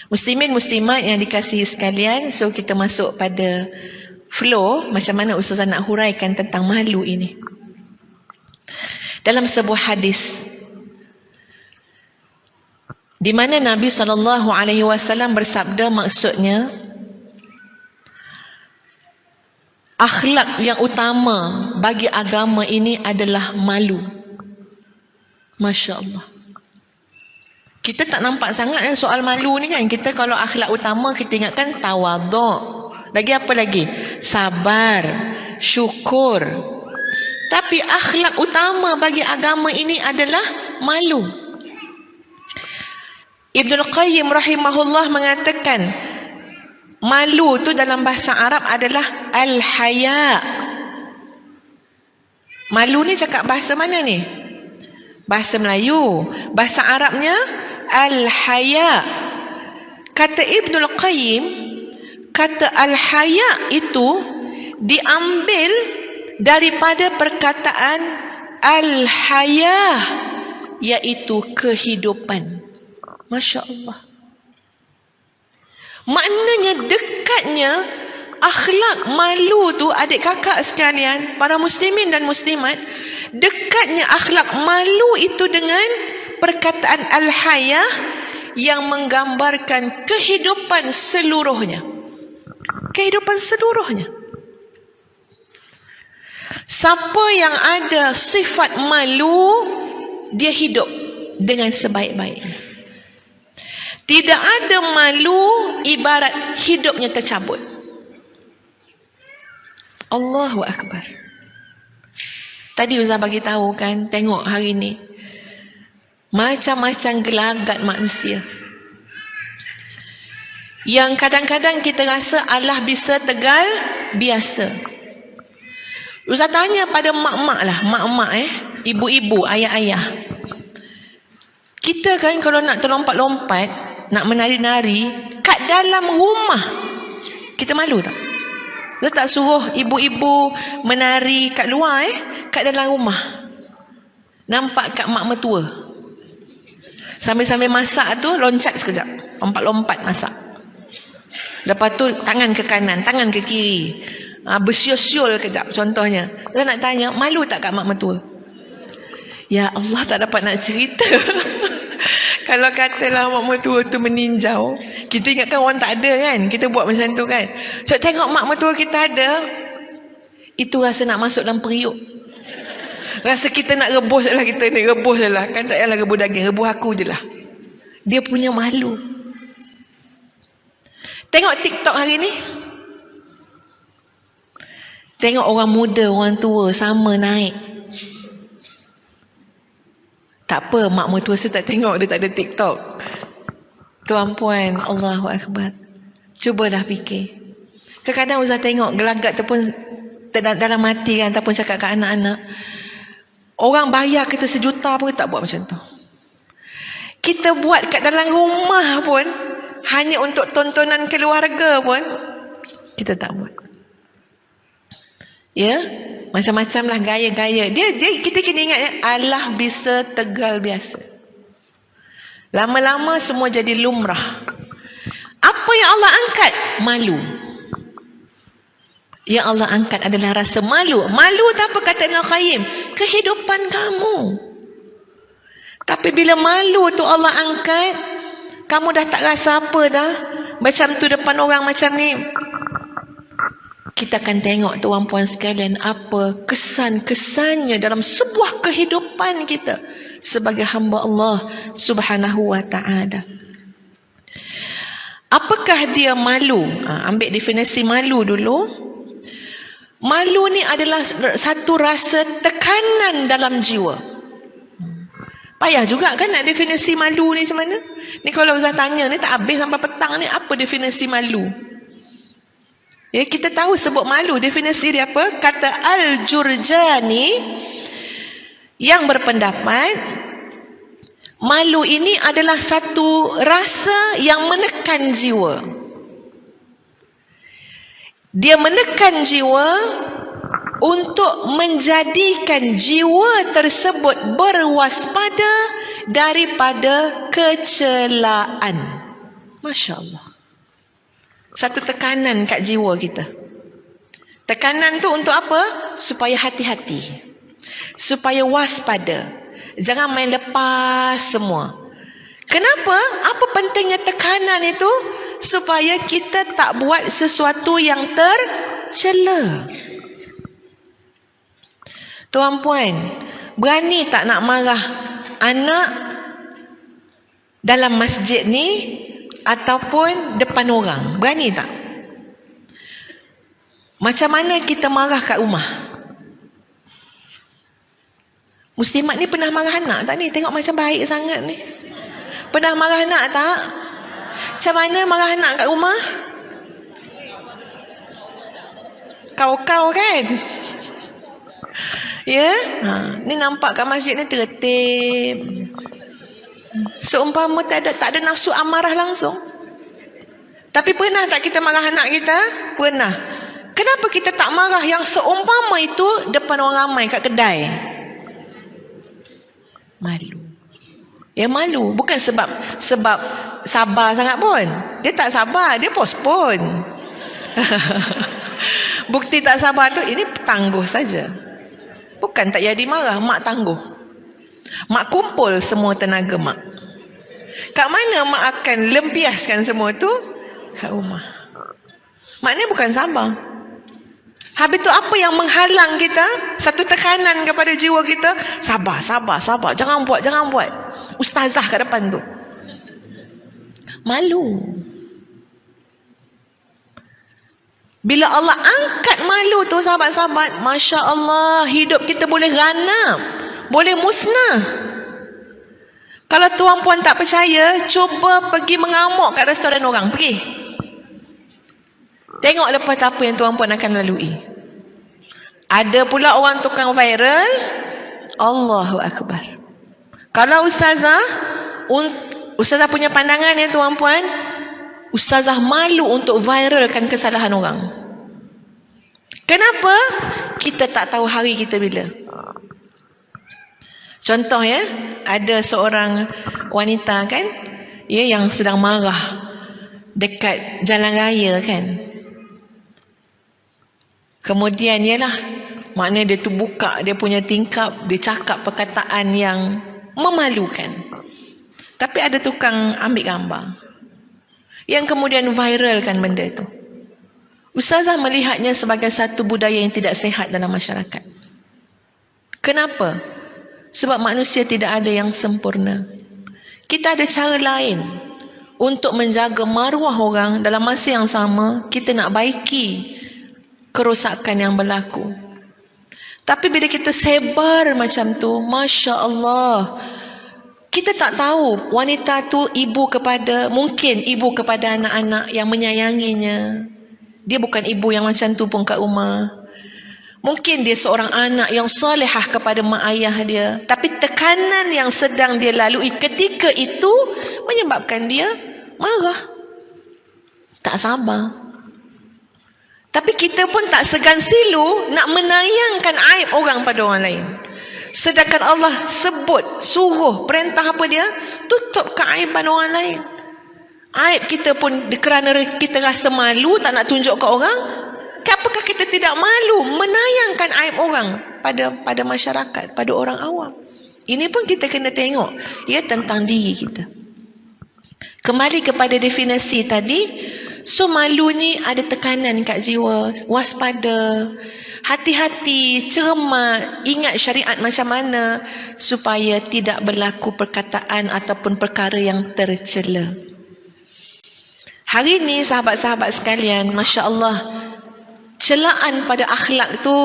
Muslimin muslimat yang dikasihi sekalian, so kita masuk pada flow macam mana Ustazah nak huraikan tentang malu ini. Dalam sebuah hadis di mana Nabi SAW bersabda, maksudnya akhlak yang utama bagi agama ini adalah malu. Masya Allah. Kita tak nampak sangat soal malu ni kan. Kita kalau akhlak utama kita ingatkan tawaduk. Lagi apa lagi? Sabar, syukur. Tapi akhlak utama bagi agama ini adalah malu. Ibnul Qayyim rahimahullah mengatakan, malu tu dalam bahasa Arab adalah al-haya. Malu ni cakap bahasa mana ni? Bahasa Melayu. Bahasa Arabnya al-haya. Kata Ibnul Qayyim, kata al-haya itu diambil daripada perkataan al-hayah, iaitu kehidupan. Masya Allah. Maknanya dekatnya akhlak malu tu, adik kakak sekalian, para muslimin dan muslimat, dekatnya akhlak malu itu dengan perkataan al-hayah yang menggambarkan kehidupan seluruhnya. Kehidupan seluruhnya. Siapa yang ada sifat malu, dia hidup dengan sebaik-baiknya. Tidak ada malu ibarat hidupnya tercabut. Allahu Akbar. Tadi Ustaz bagi tahu kan, tengok hari ni macam-macam gelagat manusia yang kadang-kadang kita rasa Allah bisa tegal biasa. Ustaz tanya pada mak-mak lah, mak-mak ibu-ibu, ayah-ayah. Kita kan kalau nak terlompat-lompat, nak menari-nari kat dalam rumah, kita malu tak? Kita tak suruh ibu-ibu menari kat luar kat dalam rumah. Nampak kat mak mertua. Sambil-sambil masak tu loncat sekejap, lompat-lompat masak. Lepas tu tangan ke kanan, tangan ke kiri. Bersiul-siul kejap contohnya. Kita nak tanya, malu tak kat mak mertua? Ya Allah, tak dapat nak cerita. Kalau katalah mak mertua tu meninjau, kita ingatkan orang tak ada kan, kita buat macam tu kan. So tengok mak mertua kita ada, itu rasa nak masuk dalam periuk. Rasa kita nak rebus lah, kita ni rebus lah. Kan tak payahlah rebus daging, rebus aku je lah. Dia punya malu. Tengok TikTok hari ni. Tengok orang muda, orang tua sama naik. Tak apa, mak mertua saya tak tengok, dia tak ada TikTok. Tuan puan, Allahu Akbar. Cuba dah fikir. Kadang-kadang Ustaz tengok gelagat tu pun dalam hati kan, ataupun cakap kat anak-anak. Orang bayar kita 1 juta pun tak buat macam tu. Kita buat kat dalam rumah pun, hanya untuk tontonan keluarga pun, kita tak buat. Ya, macam-macam lah gaya-gaya. Kita kena ingat Allah bisa tegal biasa. Lama-lama semua jadi lumrah. Apa yang Allah angkat? Malu. Yang Allah angkat adalah rasa malu. Malu tak apa kata Ibn Qayyim? Kehidupan kamu. Tapi bila malu tu Allah angkat, kamu dah tak rasa apa dah. Macam tu depan orang macam ni. Kita akan tengok tuan puan sekalian apa kesan-kesannya dalam sebuah kehidupan kita sebagai hamba Allah Subhanahu wa ta'ala. Apakah dia malu? Ambil definisi malu dulu. Malu ni adalah satu rasa tekanan dalam jiwa. Payah juga kan nak definisi malu ni macam mana? Ni kalau Ustaz tanya ni tak habis sampai petang ni, apa definisi malu? Ya, kita tahu sebut malu, definisi dia apa? Kata Al-Jurjani yang berpendapat malu ini adalah satu rasa yang menekan jiwa. Dia menekan jiwa untuk menjadikan jiwa tersebut berwaspada daripada kecelaan. Masya Allah. Satu tekanan kat jiwa kita. Tekanan tu untuk apa? Supaya hati-hati. Supaya waspada. Jangan main lepas semua. Kenapa? Apa pentingnya tekanan itu? Supaya kita tak buat sesuatu yang tercela. Tuan-puan, berani tak nak marah anak dalam masjid ni ataupun depan orang? Berani tak? Macam mana kita marah kat rumah? Muslimat ni pernah marah anak tak ni? Tengok macam baik sangat ni. Pernah marah anak tak? Macam mana marah anak kat rumah? Kau-kau kan? Ya? Ni nampak kat masjid ni tertib. Seumpama tak ada nafsu amarah langsung. Tapi pernah tak kita marah anak kita? Pernah. Kenapa kita tak marah yang seumpama itu depan orang ramai kat kedai? Malu. Ya malu. Bukan sebab sabar sangat pun. Dia tak sabar, dia postpone. Bukti tak sabar tu, ini tangguh saja. Bukan tak jadi marah, mak tangguh. Mak kumpul semua tenaga mak. Kat mana mak akan lempiaskan semua tu? Kat rumah. Maknanya bukan sabar. Habis tu apa yang menghalang kita? Satu tekanan kepada jiwa kita. Sabar, sabar, sabar. Jangan buat, jangan buat. Ustazah kat depan tu. Malu. Bila Allah angkat malu tu sahabat-sahabat, Masya Allah, hidup kita boleh ganap. Boleh musnah. Kalau tuan-puan tak percaya, cuba pergi mengamuk kat restoran orang. Pergi. Tengok lepas apa yang tuan-puan akan lalui. Ada pula orang tukang viral. Allahu Akbar. Kalau ustazah punya pandangan ya tuan-puan, ustazah malu untuk viralkan kesalahan orang. Kenapa? Kita tak tahu hari kita bila. Contoh ya, ada seorang wanita kan, ya, yang sedang marah dekat jalan raya kan. Kemudian ialah, maknanya dia tu buka dia punya tingkap, dia cakap perkataan yang memalukan. Tapi ada tukang ambil gambar yang kemudian viralkan benda itu. Ustazah melihatnya sebagai satu budaya yang tidak sihat dalam masyarakat. Kenapa? Sebab manusia tidak ada yang sempurna. Kita ada cara lain untuk menjaga maruah orang. Dalam masa yang sama, kita nak baiki kerosakan yang berlaku. Tapi bila kita sebar macam tu, Masya Allah, kita tak tahu wanita tu mungkin ibu kepada anak-anak yang menyayanginya. Dia bukan ibu yang macam tu pun kat rumah. Mungkin dia seorang anak yang solehah kepada mak ayah dia. Tapi tekanan yang sedang dia lalui ketika itu menyebabkan dia marah. Tak sabar. Tapi kita pun tak segan silu nak menayangkan aib orang pada orang lain. Sedangkan Allah suruh, perintah apa dia? Tutup keaiban orang lain. Aib kita pun kerana kita rasa malu, tak nak tunjuk ke orang. Apakah kita tidak malu menayangkan aib orang pada masyarakat, pada orang awam? Ini pun kita kena tengok, ya, tentang diri kita. Kembali kepada definisi tadi. So malu ni ada tekanan kat jiwa. Waspada, hati-hati, cermat, ingat syariat macam mana supaya tidak berlaku perkataan ataupun perkara yang tercela. Hari ni sahabat-sahabat sekalian, Masya Allah, celaan pada akhlak tu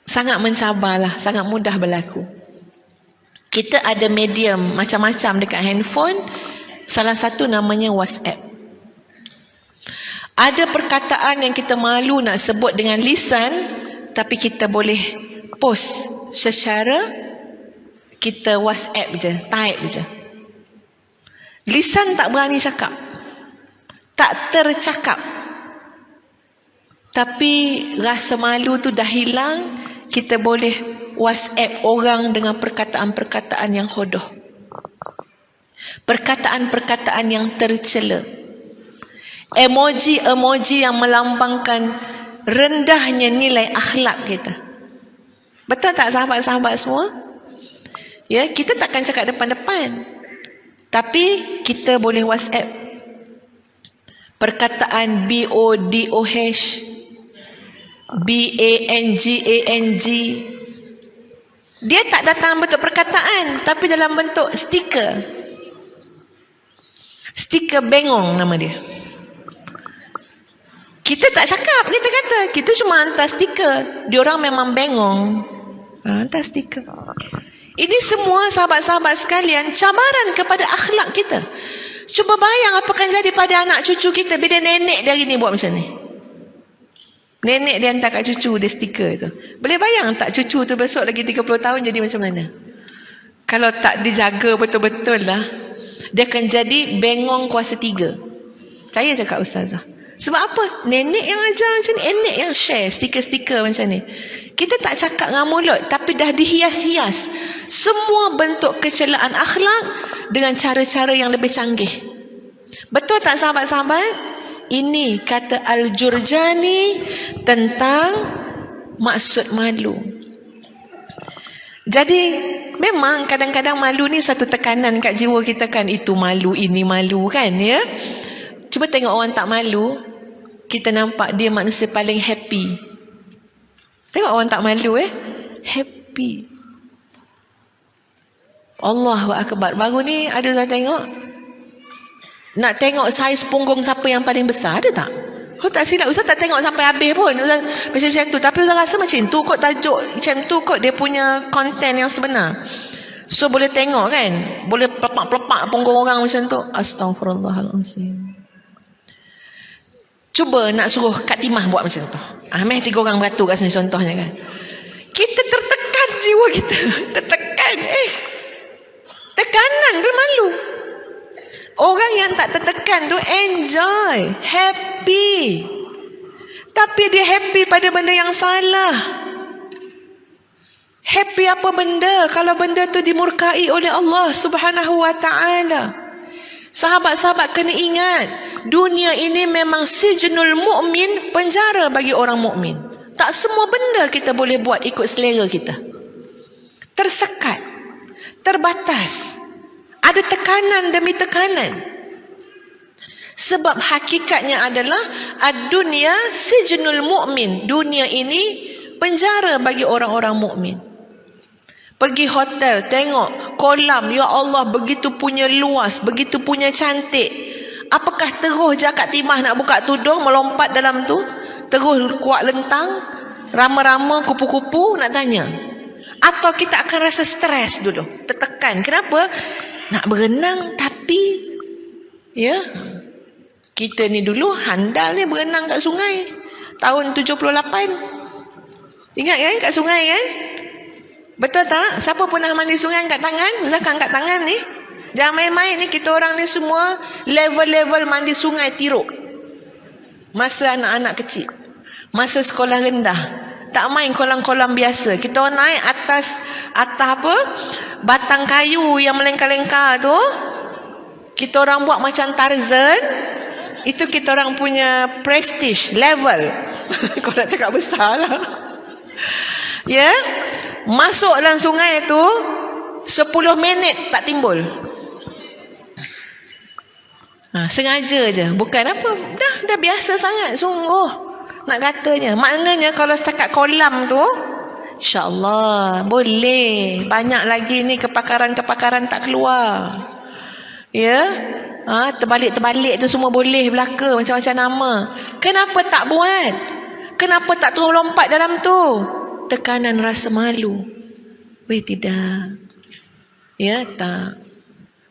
sangat mencabarlah, sangat mudah berlaku. Kita ada medium macam-macam dekat handphone. Salah satu namanya WhatsApp. Ada perkataan yang kita malu nak sebut dengan lisan, tapi kita boleh post secara kita WhatsApp je, type je. Lisan tak berani cakap, tak tercakap. Tapi rasa malu tu dah hilang, kita boleh WhatsApp orang dengan perkataan-perkataan yang hodoh. Perkataan-perkataan yang tercela. Emoji-emoji yang melambangkan rendahnya nilai akhlak kita. Betul tak sahabat-sahabat semua? Ya, kita takkan cakap depan-depan. Tapi kita boleh WhatsApp. Perkataan BODOH, BANGANG. Dia tak datang bentuk perkataan, tapi dalam bentuk stiker. Stiker bengong nama dia. Kita tak cakap, kita kata. Kita cuma hantar stiker. Diorang memang bengong. Hantar stiker. Ini semua sahabat-sahabat sekalian, cabaran kepada akhlak kita. Cuba bayang apa akan jadi pada anak cucu kita bila nenek dia hari ni buat macam ni. Nenek dia hantar kat cucu dia stiker tu. Boleh bayang tak cucu tu besok lagi 30 tahun jadi macam mana? Kalau tak dijaga betul-betul lah, dia akan jadi bengong kuasa 3. Saya cakap ustazah. Sebab apa? Nenek yang ajar macam ni, nenek yang share stiker-stiker macam ni. Kita tak cakap dengan mulut, tapi dah dihias-hias semua bentuk kecelaan akhlak dengan cara-cara yang lebih canggih. Betul tak sahabat-sahabat? Ini kata Al-Jurjani tentang maksud malu. Jadi memang kadang-kadang malu ni satu tekanan kat jiwa kita kan. Itu malu, ini malu kan ya. Cuba tengok orang tak malu, kita nampak dia manusia paling happy. Tengok orang tak malu happy. Allahu Akbar. Baru ni ada saya tengok, nak tengok saiz punggung siapa yang paling besar, ada tak? Kalau tak silap, Ustaz tak tengok sampai habis pun. Ustaz macam tu. Tapi Ustaz rasa macam tu kot, tajuk macam tu kot dia punya konten yang sebenar. So boleh tengok kan, boleh pelepak-pelepak punggung orang macam tu. Astaghfirullahalazim. Cuba nak suruh Kak Timah buat macam tu. Meh 3 orang beratur kat sini contohnya kan. Kita tertekan jiwa kita. Tertekan. Tekanan tu malu. Orang yang tak tertekan tu enjoy, happy. Tapi dia happy pada benda yang salah. Happy apa benda kalau benda tu dimurkai oleh Allah Subhanahu wa taala. Sahabat-sahabat kena ingat, dunia ini memang sijnul mukmin, penjara bagi orang mukmin. Tak semua benda kita boleh buat ikut selera kita. Tersekat, terbatas. Ada tekanan demi tekanan. Sebab hakikatnya adalah ad-dunya sijnul mukmin. Dunia ini penjara bagi orang-orang mukmin. Pergi hotel, tengok kolam, ya Allah begitu punya luas, begitu punya cantik. Apakah terus je Kak Timah nak buka tudung, melompat dalam tu, terus kuat lentang, rama-rama, kupu-kupu, nak tanya? Atau kita akan rasa stres dulu, tertekan. Kenapa? Nak berenang tapi ya, kita ni dulu handal ni berenang kat sungai tahun 78. Ingat kan kat sungai kan? Betul tak? Siapa pernah mandi sungai angkat tangan? Misalkan angkat tangan ni. Jangan main-main ni, kita orang ni semua level-level mandi sungai tiruk. Masa anak-anak kecil, masa sekolah rendah, tak main kolam-kolam biasa. Kita orang naik atas apa? Batang kayu yang melengkar-lengkar tu. Kita orang buat macam Tarzan. Itu kita orang punya prestige level. Kau nak cakap besar lah. Ya, masuk dalam sungai tu 10 minit tak timbul. Sengaja je, bukan apa. Dah biasa sangat sungguh nak katanya. Maknanya kalau setakat kolam tu, insya-Allah boleh. Banyak lagi ni kepakaran-kepakaran tak keluar. Ya, terbalik-terbalik tu semua boleh belaka, macam-macam nama. Kenapa tak buat? Kenapa tak terus lompat dalam tu? Tekanan rasa malu. Weh tidak. Ya tak.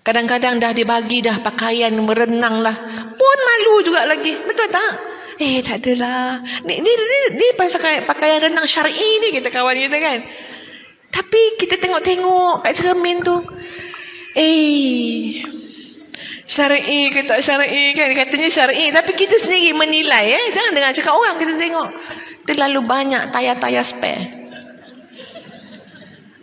Kadang-kadang dah dibagi dah pakaian berenang lah, pun malu juga lagi. Betul tak? Tak adalah. Ni pakaian renang syar'i ni kita kawan kita kan. Tapi kita tengok-tengok kat cermin tu. Syar'i ke tak syar'i kan? Katanya syar'i. Tapi kita sendiri menilai. Jangan dengar cakap orang, kita tengok. Terlalu banyak tayar-tayar spare.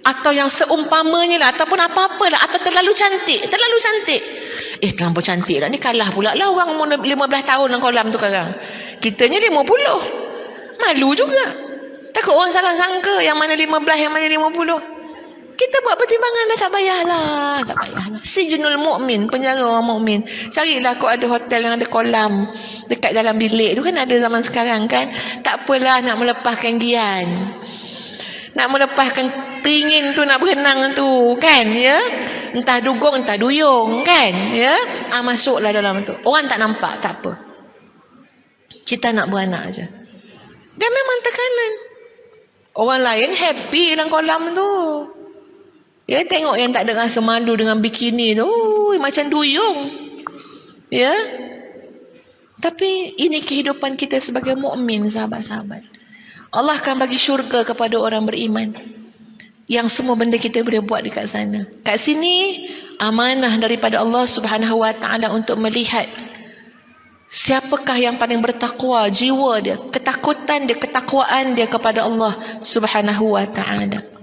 atau yang seumpamanya lah, ataupun apa-apa lah, atau terlalu cantik, terlampau cantik lah ni, kalah pula lah orang umur 15 tahun dalam kolam tu sekarang. Kitanya 50, malu juga, takut orang salah sangka yang mana 15 yang mana 50. Kita buat pertimbangan dah, tak payahlah. Sijnul mukmin, penjara orang mukmin. Carilah kau ada hotel yang ada kolam dekat dalam bilik tu, kan ada zaman sekarang kan. Tak apalah nak melepaskan gian, nak melepaskan teringin tu, nak berenang tu kan, ya. Entah dugong entah duyung kan, ya. Masuklah dalam tu. Orang tak nampak, tak apa. Kita nak beranak aja. Dan memang tekanan. Orang lain happy dalam kolam tu. Ya, tengok yang tak ada rasa malu dengan bikini tu, macam duyung. Ya. Tapi ini kehidupan kita sebagai mukmin, sahabat-sahabat. Allah akan bagi syurga kepada orang beriman. Yang semua benda kita boleh buat dekat sana. Kat sini amanah daripada Allah Subhanahu Wa Taala untuk melihat siapakah yang paling bertakwa, jiwa dia, ketakutan dia, ketakwaan dia kepada Allah Subhanahu Wa Taala.